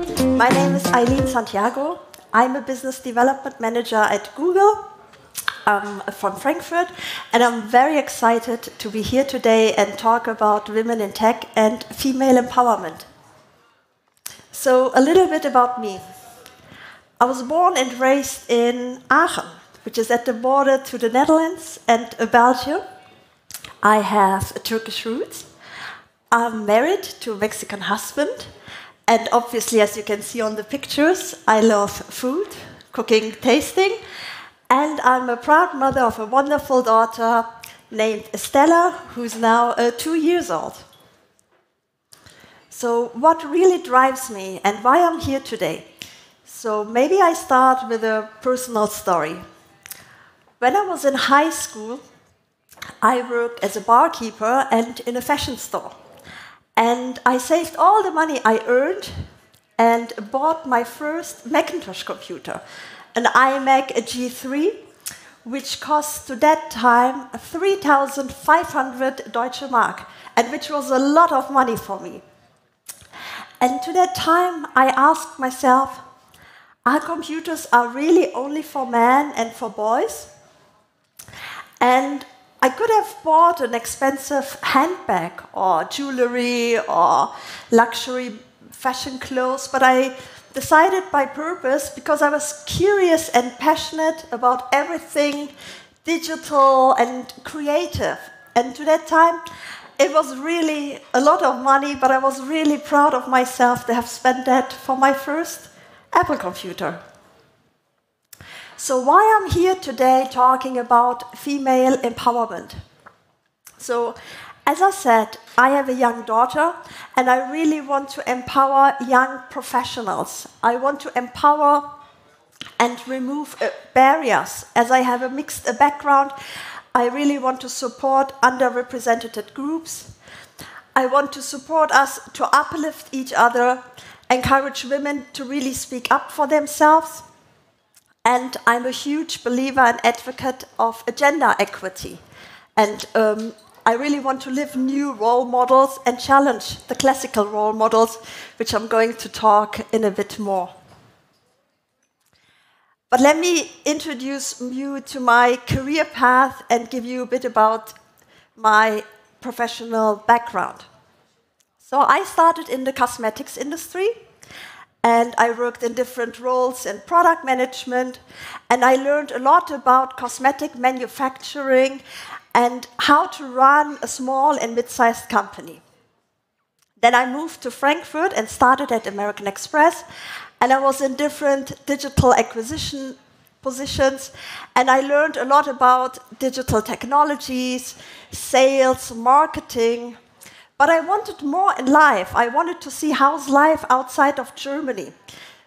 My name is Aylin Santiago. I'm a business development manager at Google from Frankfurt, and I'm very excited to be here today and talk about women in tech and female empowerment. So, a little bit about me. I was born and raised in Aachen, which is at the border to the Netherlands and Belgium. I have Turkish roots. I'm married to a Mexican husband. And obviously, as you can see on the pictures, I love food, cooking, tasting. And I'm a proud mother of a wonderful daughter named Stella, who's now 2 years old. So what really drives me and why I'm here today? So maybe I start with a personal story. When I was in high school, I worked as a barkeeper and in a fashion store. And I saved all the money I earned and bought my first Macintosh computer, an iMac G3, which cost to that time 3,500 Deutsche Mark, and which was a lot of money for me. And to that time, I asked myself, are computers really only for men and for boys? And I could have bought an expensive handbag or jewelry or luxury fashion clothes, but I decided by purpose, because I was curious and passionate about everything digital and creative. And to that time, it was really a lot of money, but I was really proud of myself to have spent that for my first Apple computer. So why I'm here today talking about female empowerment? So, as I said, I have a young daughter, and I really want to empower young professionals. I want to empower and remove barriers. As I have a mixed background, I really want to support underrepresented groups. I want to support us to uplift each other, encourage women to really speak up for themselves. And I'm a huge believer and advocate of gender equity. And I really want to live new role models and challenge the classical role models, which I'm going to talk in a bit more. But let me introduce you to my career path and give you a bit about my professional background. So I started in the cosmetics industry, and I worked in different roles in product management, and I learned a lot about cosmetic manufacturing and how to run a small and mid-sized company. Then I moved to Frankfurt and started at American Express, and I was in different digital acquisition positions, and I learned a lot about digital technologies, sales, marketing. But I wanted more in life. I wanted to see how's life outside of Germany.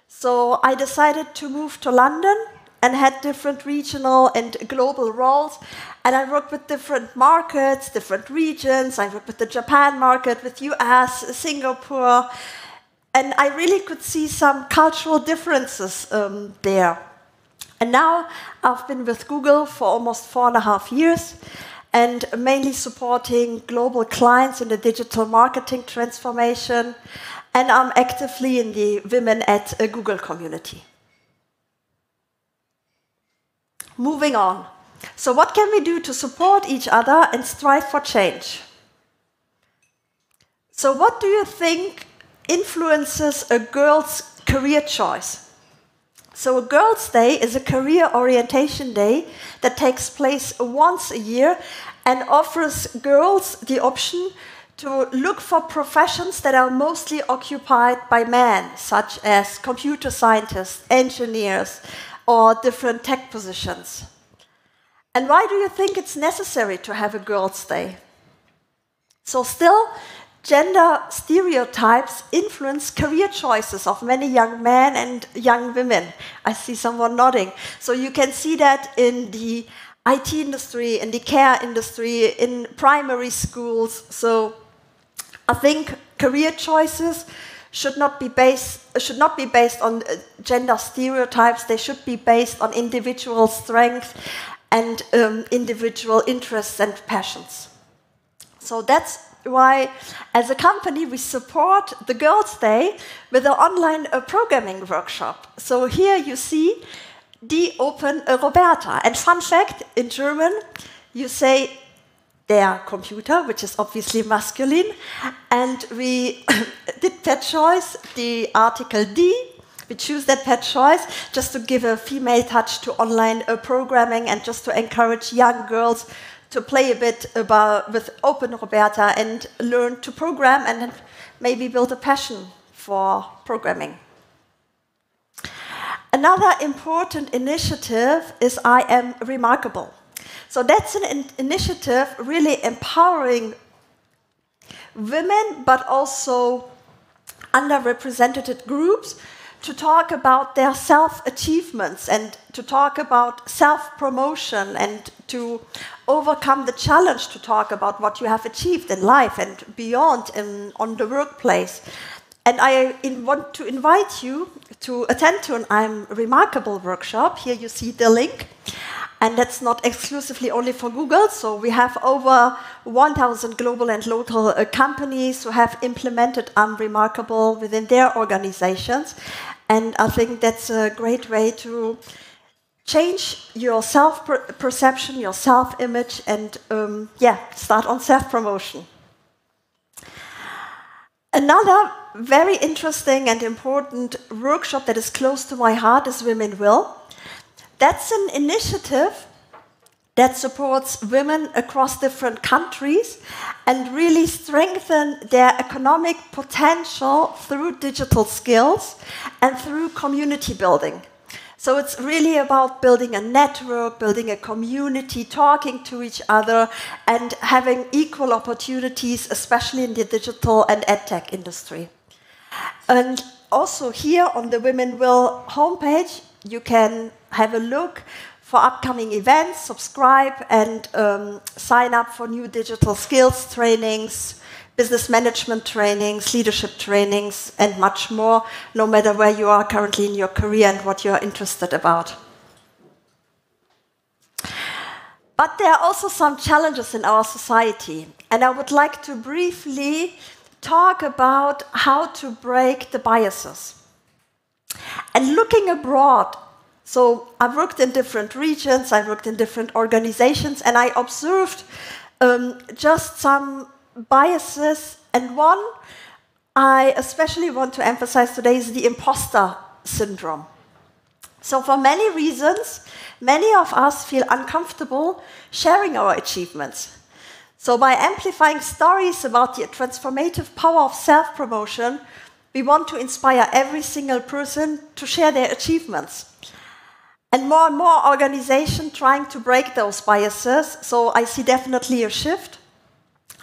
So I decided to move to London and had different regional and global roles. And I worked with different markets, different regions. I worked with the Japan market, with US, Singapore. And I really could see some cultural differences there. And now I've been with Google for almost 4.5 years. And mainly supporting global clients in the digital marketing transformation. And I'm actively in the Women at Google community. Moving on. So what can we do to support each other and strive for change? So what do you think influences a girl's career choice? So a Girls' Day is a career orientation day that takes place once a year and offers girls the option to look for professions that are mostly occupied by men, such as computer scientists, engineers, or different tech positions. And why do you think it's necessary to have a Girls' Day? So still, gender stereotypes influence career choices of many young men and young women. I see someone nodding. So you can see that in the IT industry, in the care industry, in primary schools. So I think career choices should not be based on gender stereotypes. They should be based on individual strength and individual interests and passions. So that's why, as a company, we support the Girls' Day with an online programming workshop. So here you see die Open Roberta. And fun fact, in German, you say der Computer, which is obviously masculine, and we did per choice the article die. We choose that per choice just to give a female touch to online programming and just to encourage young girls to play a bit with Open Roberta and learn to program and maybe build a passion for programming. Another important initiative is I Am Remarkable. So that's an initiative really empowering women, but also underrepresented groups to talk about their self-achievements and to talk about self-promotion and to overcome the challenge to talk about what you have achieved in life and beyond on the workplace. And I want to invite you to attend to an I'm Remarkable workshop. Here you see the link. And that's not exclusively only for Google. So we have over 1,000 global and local companies who have implemented I'm Remarkable within their organizations. And I think that's a great way to change your self-perception, your self-image, and start on self-promotion. Another very interesting and important workshop that is close to my heart is Women Will. That's an initiative that supports women across different countries and really strengthen their economic potential through digital skills and through community building. So it's really about building a network, building a community, talking to each other, and having equal opportunities, especially in the digital and edtech industry. And also here on the Women Will homepage, you can have a look for upcoming events, subscribe, and sign up for new digital skills trainings, business management trainings, leadership trainings, and much more, no matter where you are currently in your career and what you are interested about. But there are also some challenges in our society, and I would like to briefly talk about how to break the biases. And looking abroad, so I worked in different regions, I worked in different organizations, and I observed just some biases, and one I especially want to emphasize today is the imposter syndrome. So for many reasons, many of us feel uncomfortable sharing our achievements. So by amplifying stories about the transformative power of self-promotion, we want to inspire every single person to share their achievements. And more organizations trying to break those biases, so I see definitely a shift.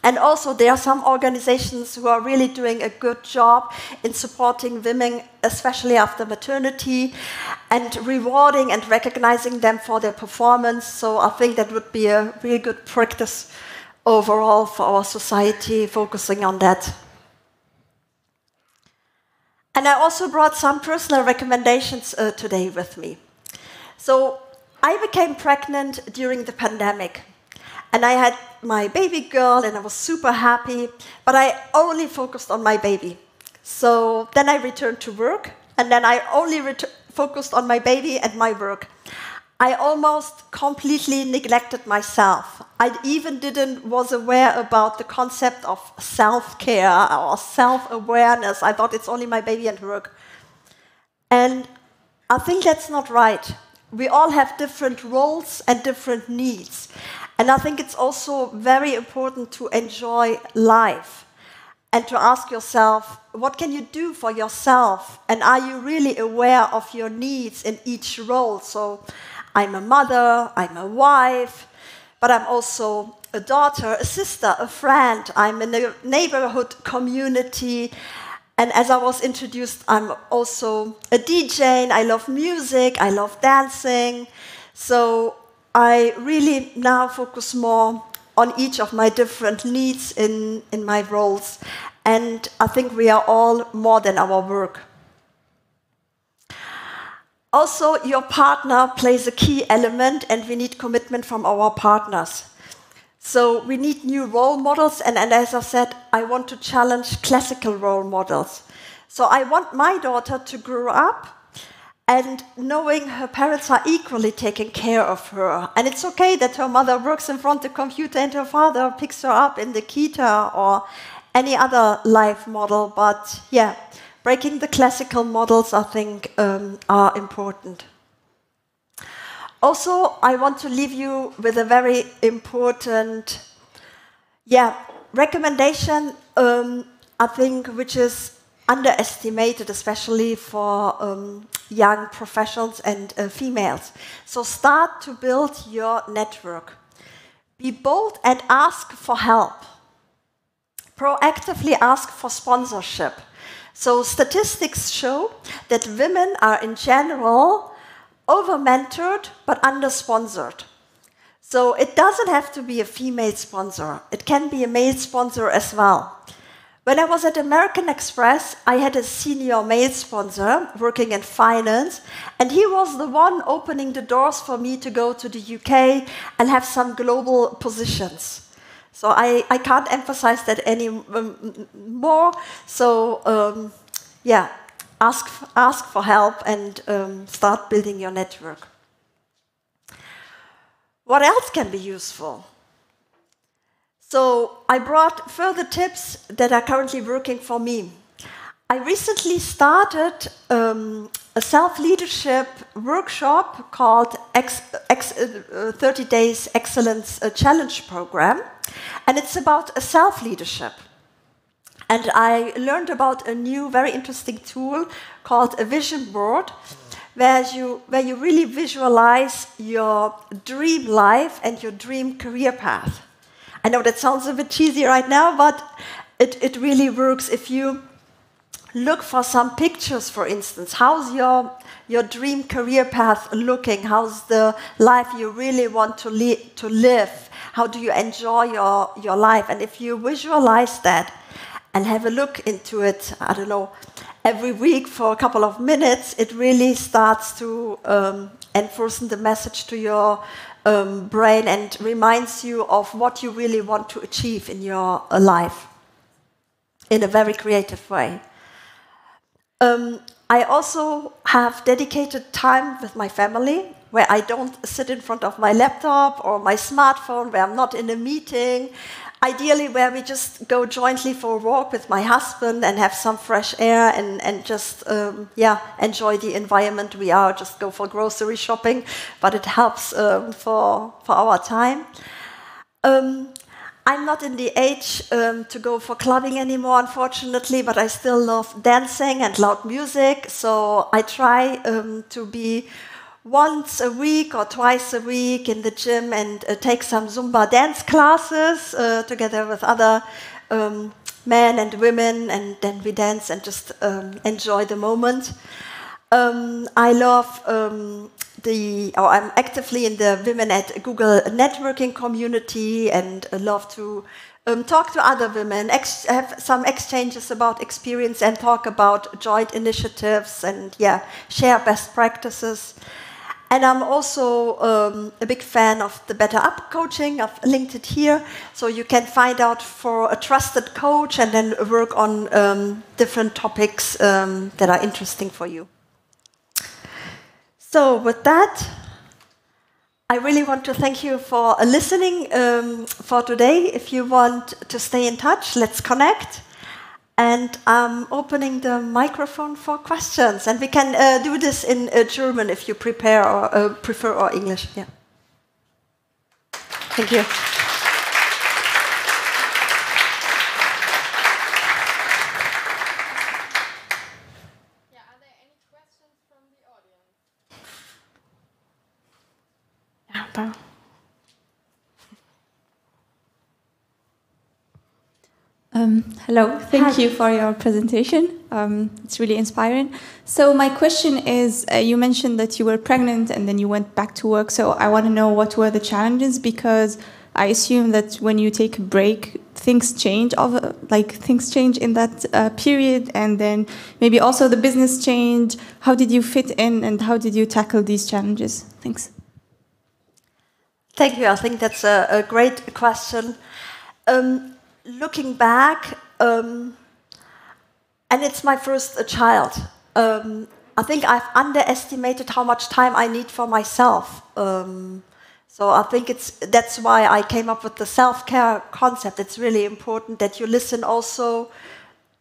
And also there are some organizations who are really doing a good job in supporting women, especially after maternity, and rewarding and recognizing them for their performance. So I think that would be a really good practice overall for our society, focusing on that. And I also brought some personal recommendations today with me. So I became pregnant during the pandemic. And I had my baby girl, and I was super happy, but I only focused on my baby. So then I returned to work, and then I only focused on my baby and my work. I almost completely neglected myself. I even was aware about the concept of self-care or self-awareness. I thought it's only my baby and work. And I think that's not right. We all have different roles and different needs. And I think it's also very important to enjoy life and to ask yourself, what can you do for yourself? And are you really aware of your needs in each role? So I'm a mother, I'm a wife, but I'm also a daughter, a sister, a friend. I'm in a neighborhood community. And as I was introduced, I'm also a DJane. I love music, I love dancing. So I really now focus more on each of my different needs in my roles. And I think we are all more than our work. Also, your partner plays a key element, and we need commitment from our partners. So we need new role models, and as I said, I want to challenge classical role models. So I want my daughter to grow up and knowing her parents are equally taking care of her. And it's okay that her mother works in front of the computer and her father picks her up in the Kita or any other life model. But yeah, breaking the classical models, I think, are important. Also, I want to leave you with a very important recommendation, I think, which is underestimated, especially for young professionals and females. So start to build your network. Be bold and ask for help. Proactively ask for sponsorship. So statistics show that women are in general over-mentored but under-sponsored. So it doesn't have to be a female sponsor. It can be a male sponsor as well. When I was at American Express, I had a senior male sponsor working in finance, and he was the one opening the doors for me to go to the UK and have some global positions. So I can't emphasize that any more. So ask for help and start building your network. What else can be useful? So I brought further tips that are currently working for me. I recently started a self-leadership workshop called 30 Days Excellence Challenge Program, and it's about a self-leadership. And I learned about a new, very interesting tool called a vision board, where you really visualize your dream life and your dream career path. I know that sounds a bit cheesy right now, but it really works. If you look for some pictures, for instance, how's your dream career path looking? How's the life you really want to live? How do you enjoy your life? And if you visualize that and have a look into it, I don't know, every week for a couple of minutes, it really starts to enforce the message to your brain and reminds you of what you really want to achieve in your life in a very creative way. I also have dedicated time with my family where I don't sit in front of my laptop or my smartphone, where I'm not in a meeting. Ideally, where we just go jointly for a walk with my husband and have some fresh air and just, enjoy the environment we are, just go for grocery shopping, but it helps for our time. I'm not in the age to go for clubbing anymore, unfortunately, but I still love dancing and loud music, so I try to be once a week or twice a week in the gym and take some Zumba dance classes together with other men and women, and then we dance and just enjoy the moment. I love I'm actively in the Women at Google networking community and love to talk to other women, have some exchanges about experience and talk about joint initiatives and share best practices. And I'm also a big fan of the Better Up coaching. I've linked it here, so you can find out for a trusted coach and then work on different topics that are interesting for you. So with that, I really want to thank you for listening for today. If you want to stay in touch, let's connect. And I'm opening the microphone for questions. And we can do this in German if you prefer or English. Yeah. Thank you. Are there any questions from the audience? Hello, thank you for your presentation. It's really inspiring. So my question is, you mentioned that you were pregnant and then you went back to work. So I want to know what were the challenges, because I assume that when you take a break, things change in that period, and then maybe also the business change. How did you fit in and how did you tackle these challenges? Thanks. Thank you. I think that's a great question. Looking back, and it's my first child, I think I've underestimated how much time I need for myself. So I think that's why I came up with the self-care concept. It's really important that you listen also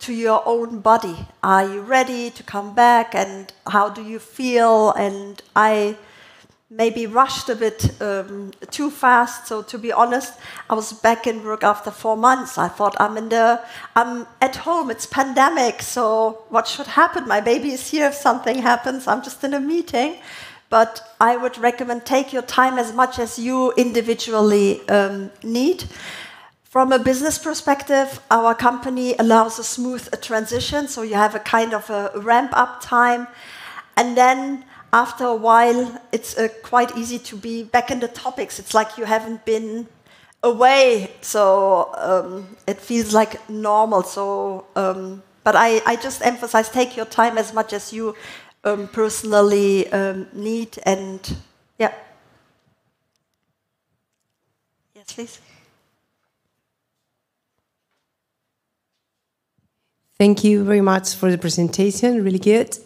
to your own body. Are you ready to come back, and how do you feel? And I maybe rushed a bit too fast. So to be honest, I was back in work after 4 months. I thought I'm at home. It's pandemic, so what should happen? My baby is here. If something happens, I'm just in a meeting. But I would recommend take your time as much as you individually need. From a business perspective, our company allows a smooth transition, so you have a kind of a ramp-up time. And then after a while, it's quite easy to be back in the topics. It's like you haven't been away, so it feels like normal. So, but I just emphasize, take your time as much as you personally need. And yeah. Yes, please. Thank you very much for the presentation, really good.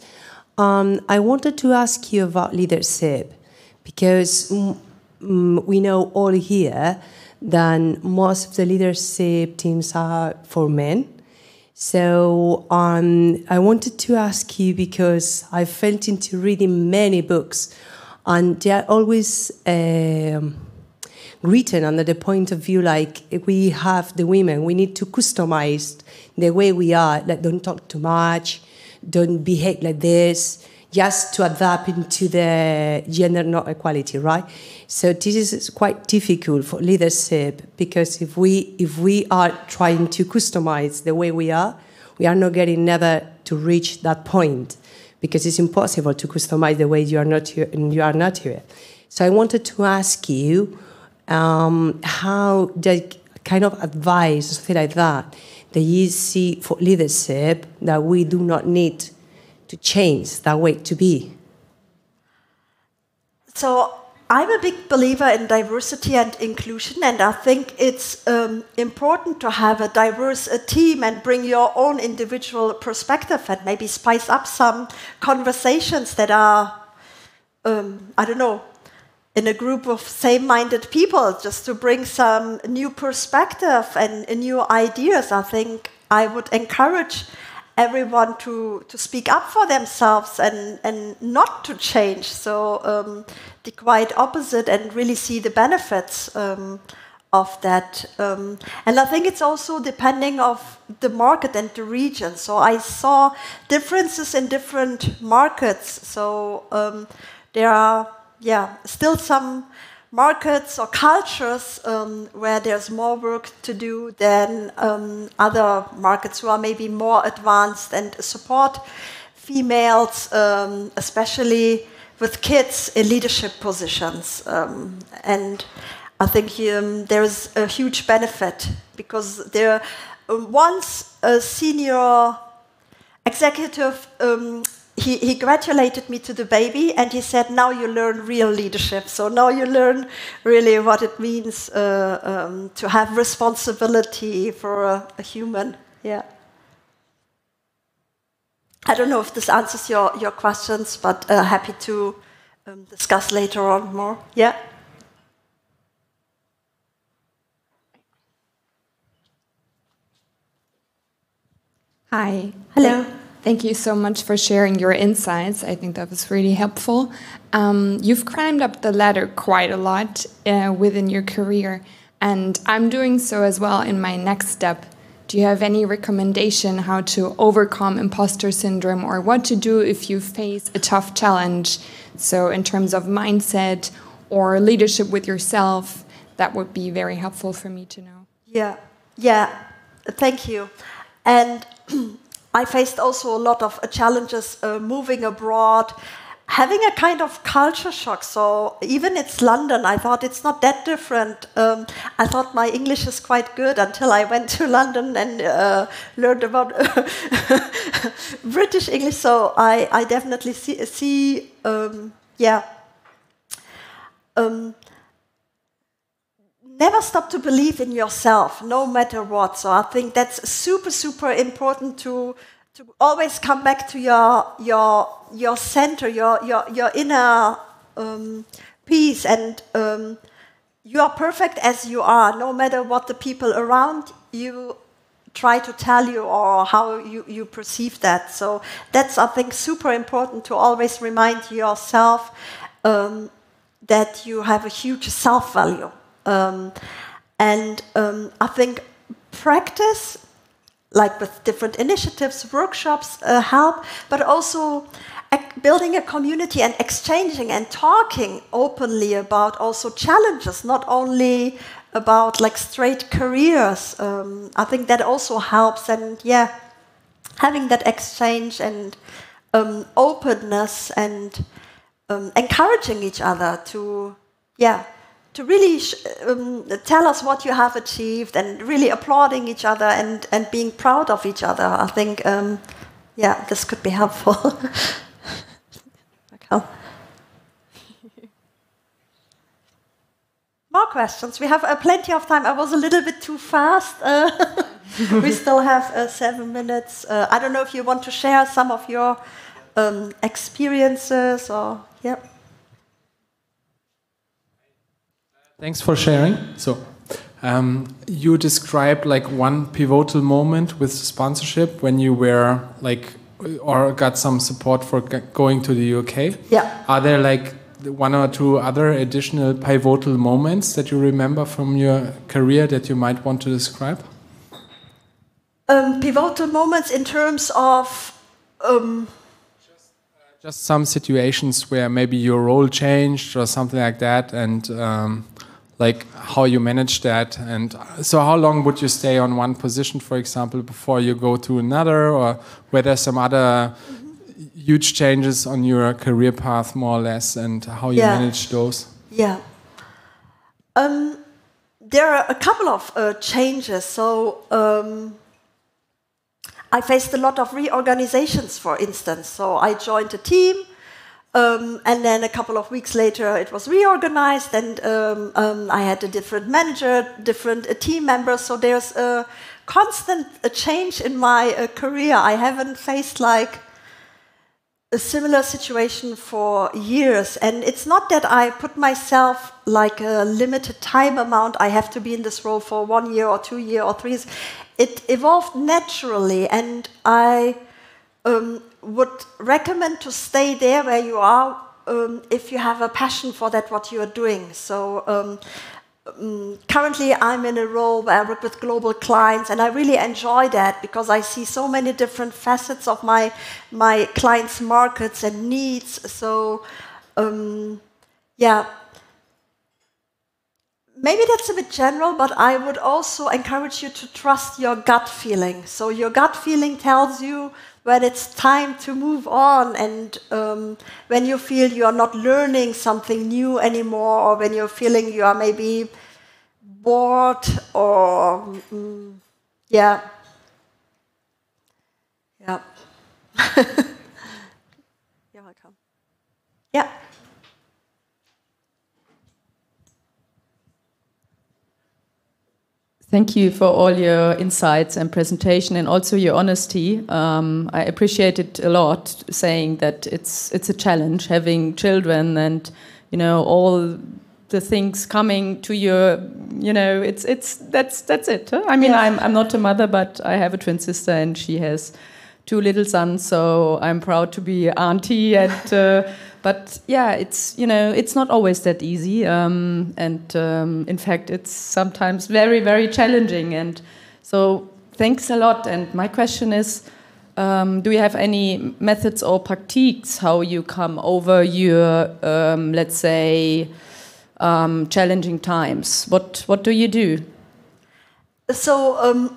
I wanted to ask you about leadership, because we know all here that most of the leadership teams are for men. So I wanted to ask you, because I felt into reading many books, and they are always written under the point of view like, we have the women, we need to customize the way we are, like don't talk too much, don't behave like this, just to adapt into the gender not equality, right? So this is quite difficult for leadership, because if we are trying to customize the way we are not getting never to reach that point, because it's impossible to customize the way you are not here. So I wanted to ask you how the kind of advice, something like that you see for leadership, that we do not need to change that way to be. So I'm a big believer in diversity and inclusion, and I think it's important to have a diverse team and bring your own individual perspective and maybe spice up some conversations that are, I don't know, in a group of same-minded people, just to bring some new perspective and new ideas. I think I would encourage everyone to speak up for themselves and not to change. So the quite opposite, and really see the benefits of that. And I think it's also depending of the market and the region. So I saw differences in different markets. So there are still some markets or cultures where there's more work to do than other markets who are maybe more advanced and support females, especially with kids in leadership positions. And I think there's a huge benefit, because there once a senior executive he gratulated me to the baby, and he said, now you learn real leadership. So now you learn really what it means to have responsibility for a human. Yeah. I don't know if this answers your questions, but happy to discuss later on more. Yeah. Hi. Hello. Thank you so much for sharing your insights. I think that was really helpful. You've climbed up the ladder quite a lot within your career, and I'm doing so as well in my next step. Do you have any recommendation how to overcome imposter syndrome, or what to do if you face a tough challenge? So in terms of mindset or leadership with yourself, that would be very helpful for me to know. Yeah, thank you. And I faced also a lot of challenges moving abroad, having a kind of culture shock. So even it's London, I thought it's not that different. I thought my English is quite good until I went to London and learned about British English. So I definitely see never stop to believe in yourself, no matter what. So I think that's super, super important to always come back to your center, your inner peace, and you are perfect as you are, no matter what the people around you try to tell you or how you perceive that. So that's, I think, super important to always remind yourself that you have a huge self-value. I think practice, like with different initiatives, workshops help, but also building a community and exchanging and talking openly about also challenges, not only about like straight careers. I think that also helps, and yeah, having that exchange and openness and encouraging each other to really tell us what you have achieved, and really applauding each other and being proud of each other. I think, this could be helpful. More questions? We have plenty of time. I was a little bit too fast. We still have 7 minutes. I don't know if you want to share some of your experiences or, yeah. Thanks for sharing. So, you described like one pivotal moment with sponsorship when you were like, or got some support for going to the UK. Yeah. Are there like one or two other additional pivotal moments that you remember from your career that you might want to describe? Pivotal moments in terms of... Just some situations where maybe your role changed or something like that, and like how you manage that. And so how long would you stay on one position, for example, before you go to another, or were there some other huge changes on your career path, more or less, and how you manage those? Yeah. There are a couple of changes. So I faced a lot of reorganizations, for instance. So I joined a team, and then a couple of weeks later it was reorganized, and I had a different manager, different team members. So there's a constant change in my career. I haven't faced like a similar situation for years, and it's not that I put myself like a limited time amount. I have to be in this role for 1 year or 2 years or 3 years. It evolved naturally, and I would recommend to stay there where you are if you have a passion for that, what you are doing. So currently I'm in a role where I work with global clients, and I really enjoy that because I see so many different facets of my clients' markets and needs. So maybe that's a bit general, but I would also encourage you to trust your gut feeling. So your gut feeling tells you when it's time to move on, and when you feel you are not learning something new anymore, or when you're feeling you are maybe bored, or You're welcome. Yeah. Thank you for all your insights and presentation, and also your honesty. I appreciate it a lot, saying that it's a challenge having children, and all the things coming to your, that's it. Huh? I mean, yeah. I'm not a mother, but I have a twin sister, and she has 2 little sons, so I'm proud to be auntie. And but yeah, it's not always that easy, and in fact, it's sometimes very, very challenging. And so, thanks a lot. And my question is, do you have any methods or practiques how you come over your, let's say, challenging times? What do you do? So.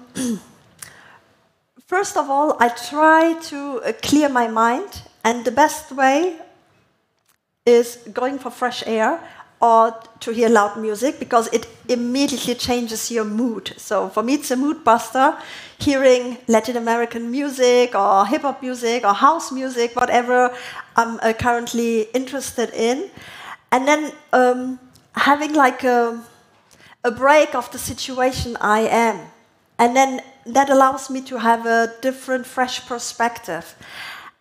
First of all, I try to clear my mind, and the best way is going for fresh air or to hear loud music, because it immediately changes your mood. So for me, it's a mood buster, hearing Latin American music or hip-hop music or house music, whatever I'm currently interested in. And then having like a a break of the situation I am. And then that allows me to have a different, fresh perspective.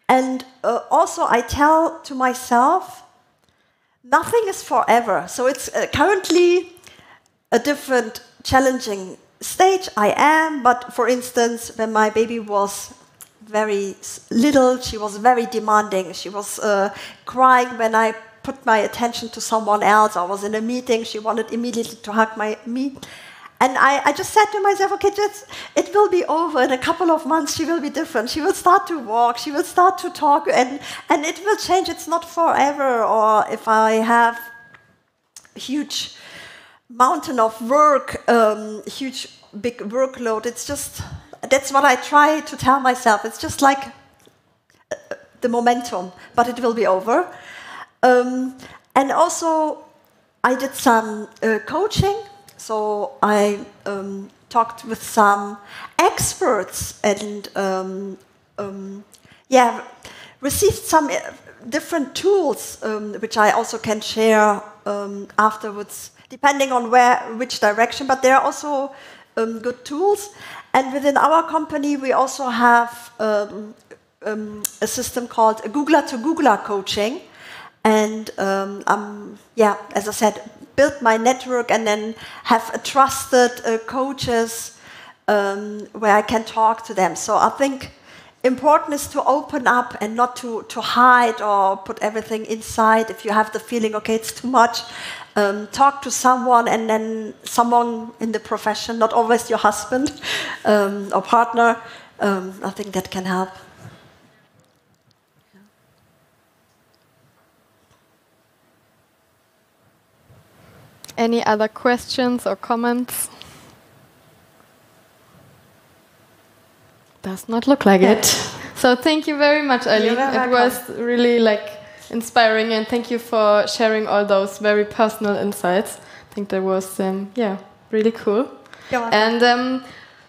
And also I tell to myself, nothing is forever. So it's currently a different, challenging stage I am. But for instance, when my baby was very little, she was very demanding. She was crying when I put my attention to someone else. I was in a meeting. She wanted immediately to hug me. And I just said to myself, okay, it will be over. In a couple of months, she will be different. She will start to walk. She will start to talk. And it will change. It's not forever. Or if I have a huge mountain of work, huge, big workload, it's just, that's what I try to tell myself. It's just like the momentum, but it will be over. And also, I did some coaching. So I talked with some experts and received some different tools, which I also can share afterwards, depending on which direction. But there are also good tools. And within our company, we also have a system called Googler-to-Googler coaching. And as I said, build my network and then have a trusted coaches where I can talk to them. So I think important is to open up and not to hide or put everything inside. If you have the feeling, okay, it's too much, talk to someone, and then someone in the profession, not always your husband or partner. I think that can help. Any other questions or comments? Does not look like it. So thank you very much, Aylin. It was really inspiring, and thank you for sharing all those very personal insights. I think that was really cool. And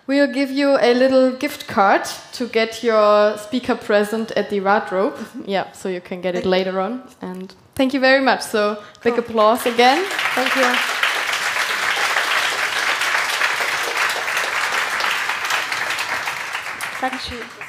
we'll give you a little gift card to get your speaker present at the wardrobe. Yeah, so you can get it later on. And thank you very much. So big applause again. Thank you. Thank you.